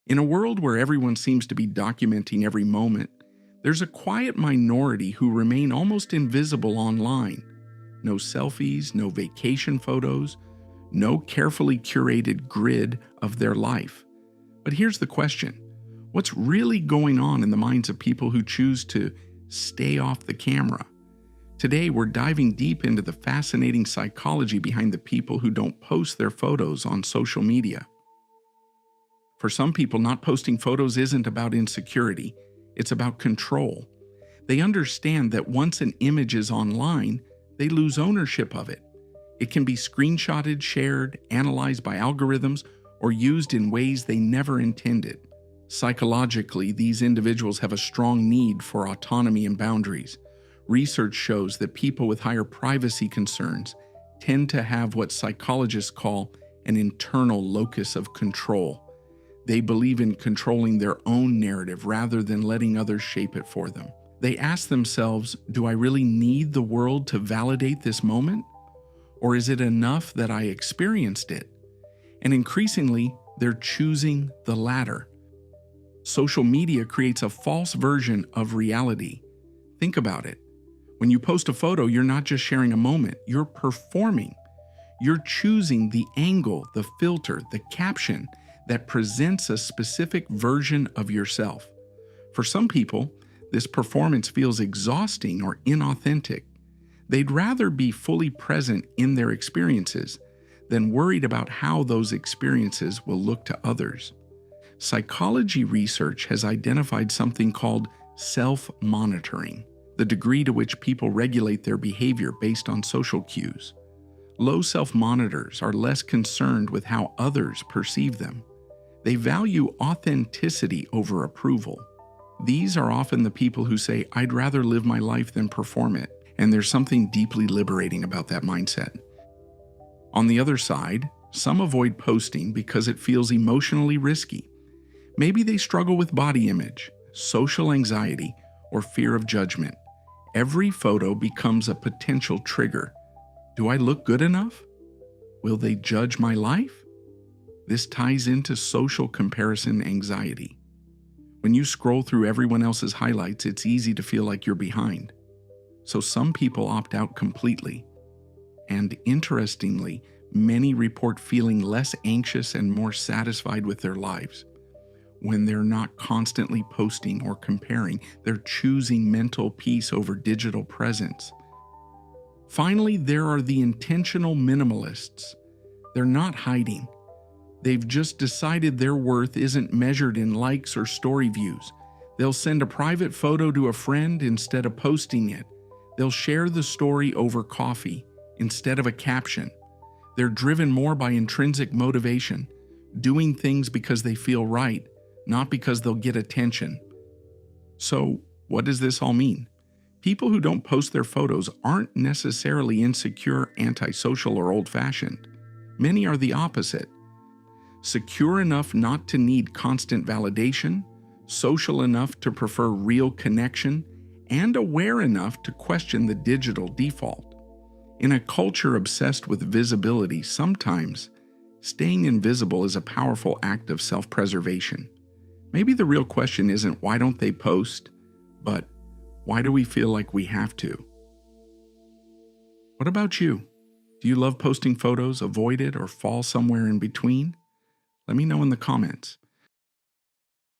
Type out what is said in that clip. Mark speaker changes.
Speaker 1: In a world where everyone seems to be documenting every moment, there's a quiet minority who remain almost invisible online. No selfies, no vacation photos, no carefully curated grid of their life. But here's the question: what's really going on in the minds of people who choose to stay off the camera? Today, we're diving deep into the fascinating psychology behind the people who don't post their photos on social media. For some people, not posting photos isn't about insecurity, it's about control. They understand that once an image is online, they lose ownership of it. It can be screenshotted, shared, analyzed by algorithms, or used in ways they never intended. Psychologically, these individuals have a strong need for autonomy and boundaries. Research shows that people with higher privacy concerns tend to have what psychologists call an internal locus of control. They believe in controlling their own narrative rather than letting others shape it for them. They ask themselves, do I really need the world to validate this moment? Or is it enough that I experienced it? And increasingly, they're choosing the latter. Social media creates a false version of reality. Think about it. When you post a photo, you're not just sharing a moment, you're performing. You're choosing the angle, the filter, the caption that presents a specific version of yourself. For some people, this performance feels exhausting or inauthentic. They'd rather be fully present in their experiences than worried about how those experiences will look to others. Psychology research has identified something called self-monitoring, the degree to which people regulate their behavior based on social cues. Low self-monitors are less concerned with how others perceive them. They value authenticity over approval. These are often the people who say, I'd rather live my life than perform it, and there's something deeply liberating about that mindset. On the other side, some avoid posting because it feels emotionally risky. Maybe they struggle with body image, social anxiety, or fear of judgment. Every photo becomes a potential trigger. Do I look good enough? Will they judge my life? This ties into social comparison anxiety. When you scroll through everyone else's highlights, it's easy to feel like you're behind. So some people opt out completely. And interestingly, many report feeling less anxious and more satisfied with their lives. When they're not constantly posting or comparing, they're choosing mental peace over digital presence. Finally, there are the intentional minimalists. They're not hiding. They've just decided their worth isn't measured in likes or story views. They'll send a private photo to a friend instead of posting it. They'll share the story over coffee instead of a caption. They're driven more by intrinsic motivation, doing things because they feel right, not because they'll get attention. So, what does this all mean? People who don't post their photos aren't necessarily insecure, antisocial, or old-fashioned. Many are the opposite. Secure enough not to need constant validation, social enough to prefer real connection, and aware enough to question the digital default. In a culture obsessed with visibility, sometimes staying invisible is a powerful act of self-preservation. Maybe the real question isn't why don't they post, but why do we feel like we have to? What about you? Do you love posting photos, avoid it, or fall somewhere in between? Let me know in the comments.